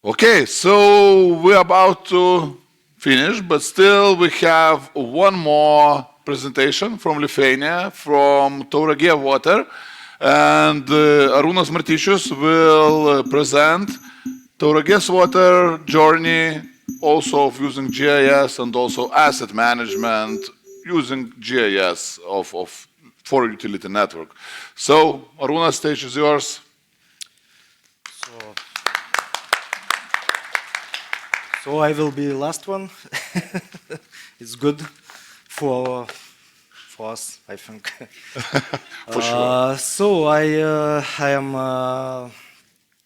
Okay, so we're about to finish, but still we have one more presentation from Lithuania, from Tauragė water, and Arūnas Martišius will present Tauragės water journey, also of using GIS and also asset management using GIS for utility network. So, Arūnas, stage is yours. So I will be the last one. It's good for us, I think. For sure. So I am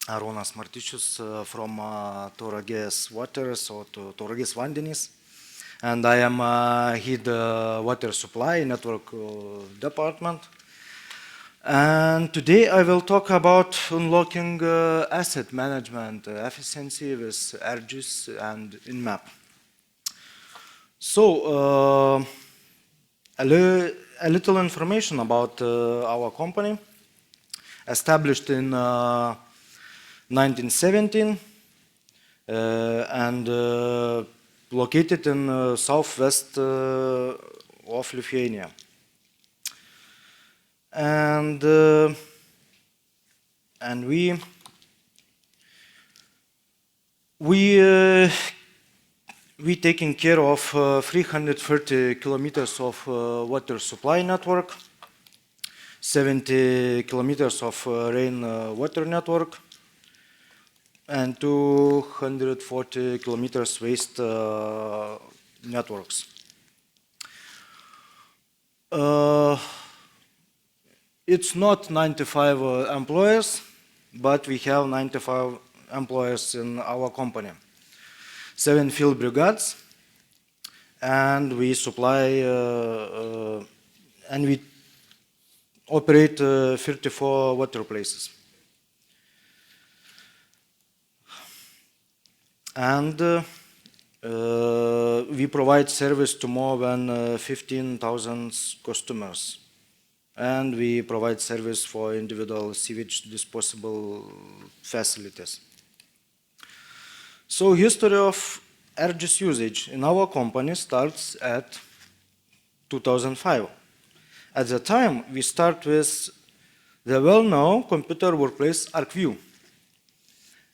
Arūnas Martišius from Tauragės water, so to Taurages Vandenys, and I am head water supply network department. And today I will talk about unlocking asset management efficiency with GIS and InMAP. So a little information about our company. Established in 1917 and located in southwest of Lithuania. And we taking care of 330 kilometers of water supply network, 70 kilometers of rain water network, and 240 kilometers waste networks. It's not 95 employees, but we have 95 employees in our company. 7 field brigades, and we supply and we operate 34 water places. And we provide service to more than 15,000 customers. And we provide service for individual sewage disposal facilities. So history of GIS usage in our company starts at 2005. At the time, we start with the well-known computer workplace ArcView.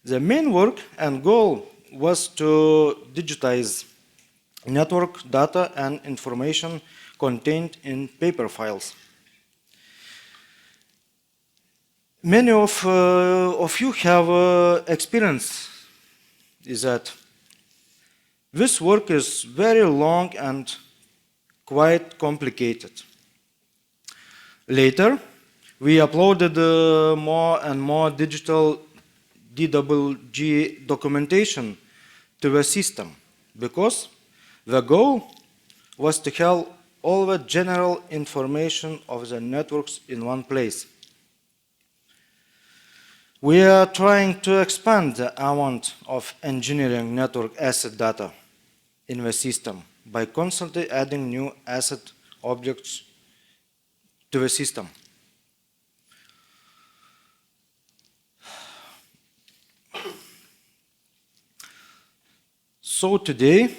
The main work and goal was to digitize network data and information contained in paper files. Many of you have experience is that this work is very long and quite complicated. Later, we uploaded more and more digital DWG documentation to the system because the goal was to have all the general information of the networks in one place. We are trying to expand the amount of engineering network asset data in the system by constantly adding new asset objects to the system. So today,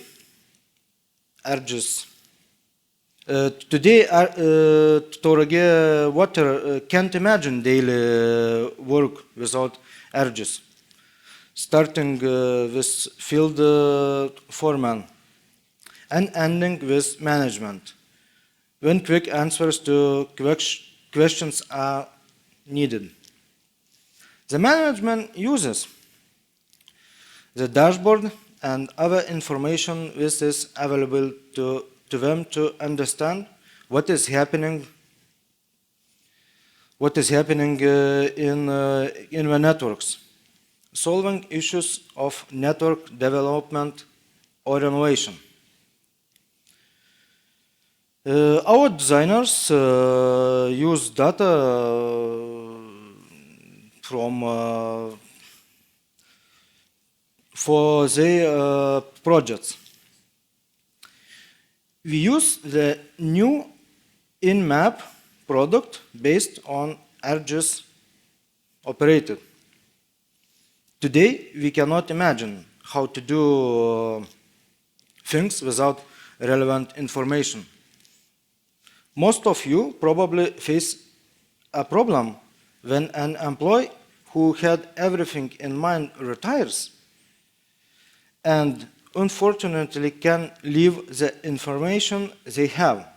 Tauragė water can't imagine daily work without GIS, starting with field foreman and ending with management, when quick answers to questions are needed. The management uses the dashboard and other information which is available to them to understand what is happening in the networks, solving issues of network development or innovation. Our designers use data for their projects. We use the new InMAP product based on GIS operated. Today, we cannot imagine how to do things without relevant information. Most of you probably face a problem when an employee who had everything in mind retires and unfortunately can leave the information they have.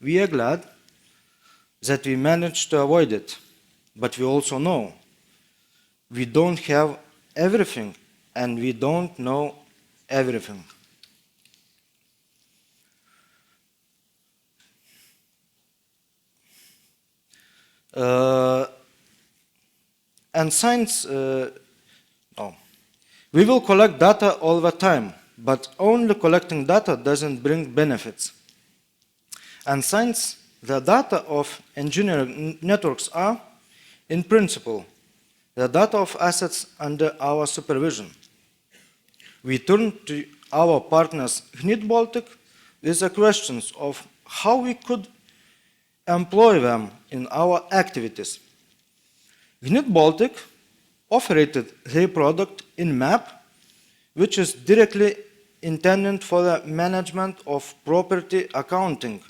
We are glad that we managed to avoid it, but we also know we don't have everything and we don't know everything. And science, we will collect data all the time, but only collecting data doesn't bring benefits. And since the data of engineering networks are, in principle, the data of assets under our supervision, we turn to our partners GNIT Baltic with the questions of how we could employ them in our activities. GNIT Baltic operated their product InMAP, which is directly intended for the management of property accounting,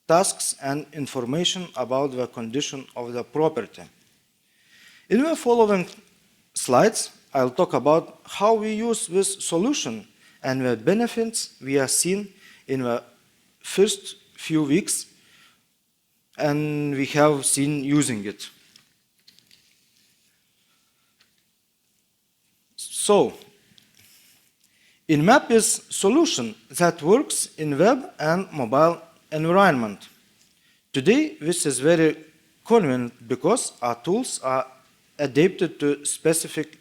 tasks and information about the condition of the property. In the following slides, I'll talk about how we use this solution and the benefits we are seeing in the first few weeks and we have seen using it. So, InMAP is a solution that works in web and mobile environment. Today, this is very convenient because our tools are adapted to specific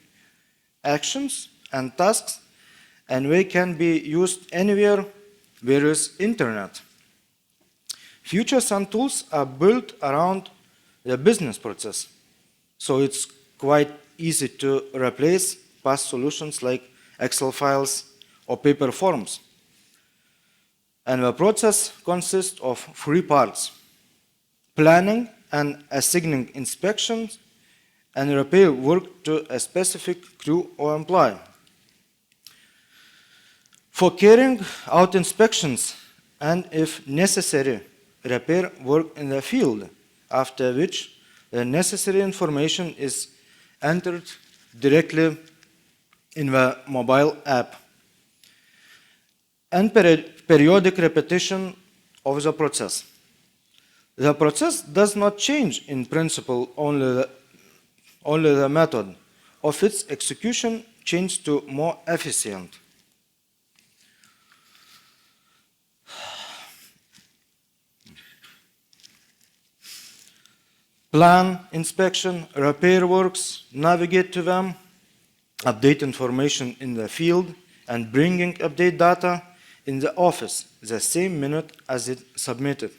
actions and tasks, and they can be used anywhere there is internet. Features and tools are built around the business process, so it's quite easy to replace past solutions like Excel files or paper forms. And the process consists of three parts: planning and assigning inspections and repair work to a specific crew or employee. For carrying out inspections and, if necessary, repair work in the field, after which the necessary information is entered directly in the mobile app. And periodic repetition of the process. The process does not change in principle, only the method of its execution changes to more efficient. Plan inspection, repair works, navigate to them, update information in the field, and bringing update data in the office the same minute as it submitted.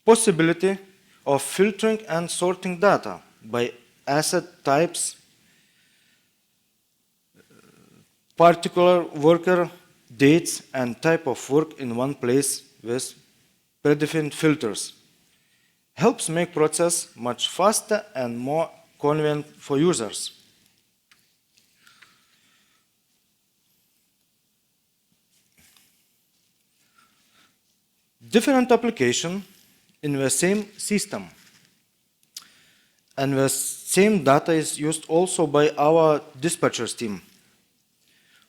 Possibility of filtering and sorting data by asset types, particular worker, dates, and type of work in one place with predefined filters. Helps make process much faster and more convenient for users. Different application in the same system. And the same data is used also by our dispatchers team,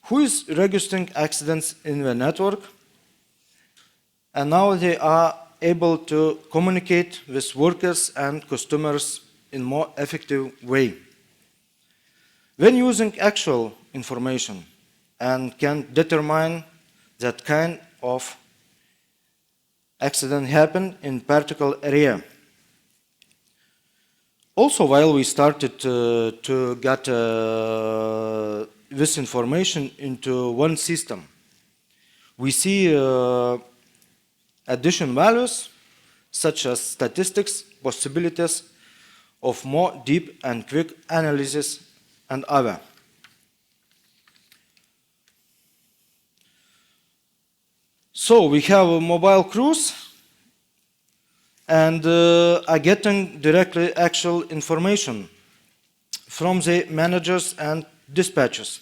who is registering accidents in the network, and now they are able to communicate with workers and customers in more effective way. When using actual information and can determine that kind of accident happened in particular area. Also, while we started to get this information into one system, we see addition values such as statistics, possibilities of more deep and quick analysis, and other. So we have mobile crews and are getting directly actual information from the managers and dispatchers.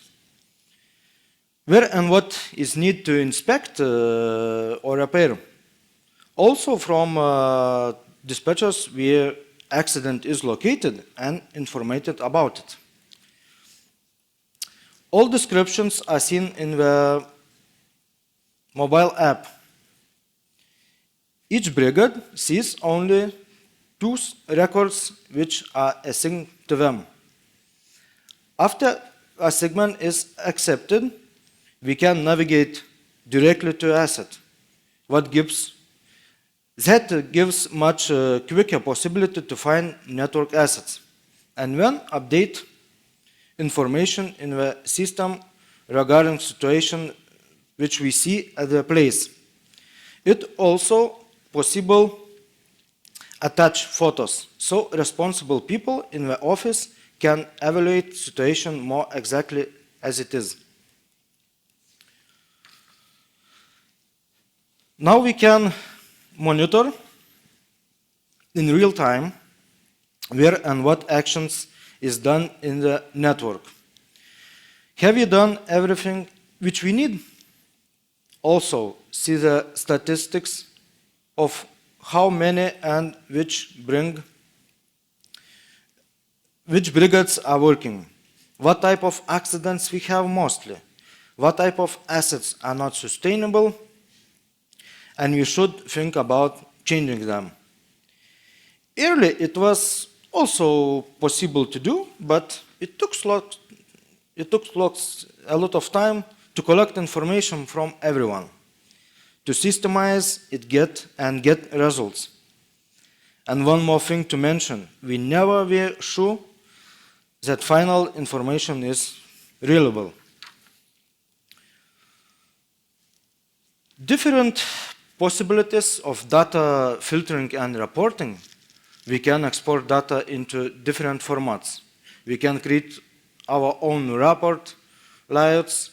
Where and what is need to inspect or repair. Also from dispatchers where accident is located and informated about it. All descriptions are seen in the mobile app. Each brigade sees only 2 records which are assigned to them. After a segment is accepted, we can navigate directly to asset. That gives much quicker possibility to find network assets. And then update information in the system regarding situation which we see at the place. It also possible attach photos, so responsible people in the office can evaluate situation more exactly as it is. Now we can monitor in real time where and what actions is done in the network. Have you done everything which we need? Also see the statistics of how many and which brigades are working, what type of accidents we have mostly, what type of assets are not sustainable, and we should think about changing them. Early it was also possible to do, but it took a lot of time to collect information from everyone, to systemize it, get results. And one more thing to mention, we never were sure that final information is reliable. Different possibilities of data filtering and reporting. We can export data into different formats. We can create our own report layouts,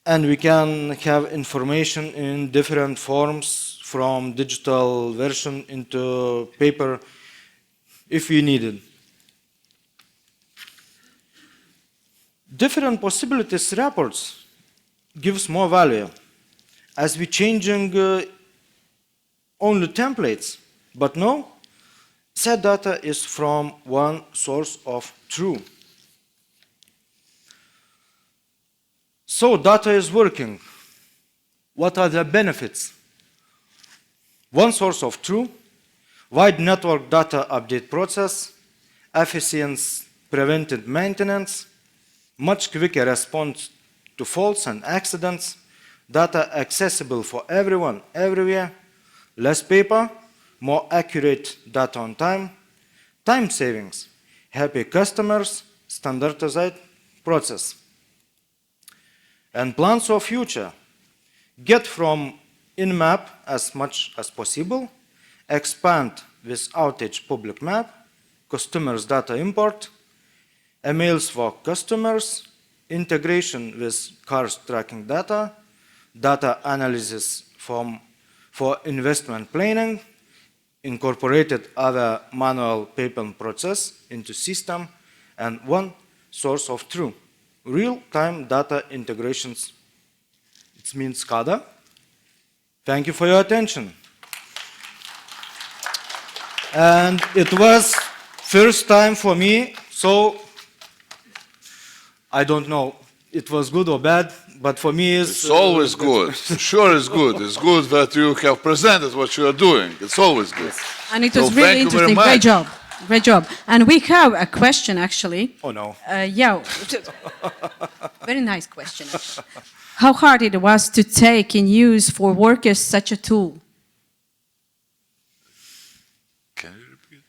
and we can have information in different forms, from digital version into paper if we need it. Different possibilities reports gives more value as we changing only templates, but no, set data is from one source of truth. So data is working. What are the benefits? One source of truth, wide network data update process, efficient preventive maintenance, much quicker response to faults and accidents, data accessible for everyone, everywhere, less paper, more accurate data on time savings, happy customers, standardized process. And plans for future, get from InMAP as much as possible, expand with outage public map, customers data import, emails for customers, integration with cars tracking data, data analysis for investment planning, incorporated other manual paper process into system, and one source of truth. Real-time data integrations. It means SCADA. Thank you for your attention. And it was first time for me, so I don't know, it was good or bad, but for me it's always good. Sure, it's good. It's good that you have presented what you are doing. It's always good. And it was really interesting. Great job. Great job. And we have a question, actually. Oh, no. Yeah. Very nice question. How hard it was to take in use for workers such a tool? Can you repeat?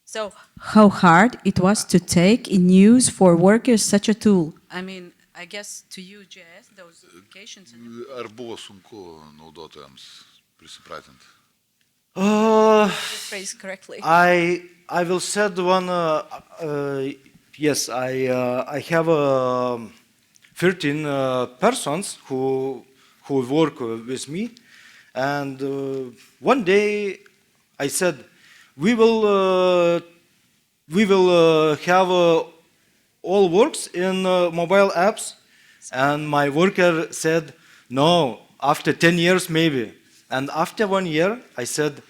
So how hard it was to take in use for workers such a tool? I mean, I guess to use GIS, those applications. Ar buvo sunku naudotojams prisipratinti? Phrase correctly. I will said one. Yes, I have 13 persons who work with me, and one day I said we will we will have all works in mobile apps. And my worker said, no, after 10 years maybe. And after 1 year, I said,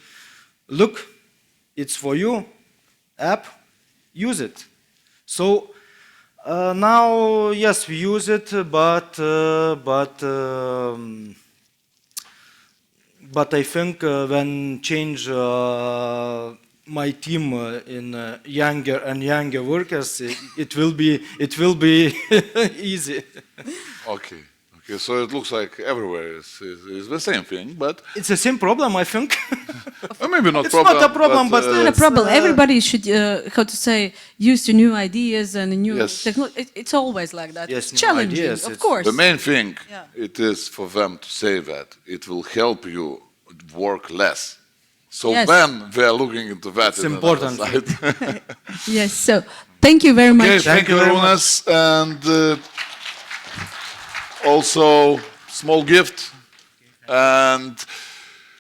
look, it's for you, app, use it. So now, yes, we use it, but I think when change my team in younger and younger workers, it will be easy. Okay. Okay. So it looks like everywhere is the same thing, but It's the same problem, I think. maybe not It's problem. not a problem, but It's not a problem. Everybody should, how to say, use the new ideas and the new Yes. technology. It's always like that. Yes, It's new challenging, ideas, of it's- course. The main thing Yeah. it is for them to say that it will help you work less. So Yes. then they are looking into that. It's in another important. side. Yes. So thank you very Okay, much. thank you, very Arūnas, and also small gift and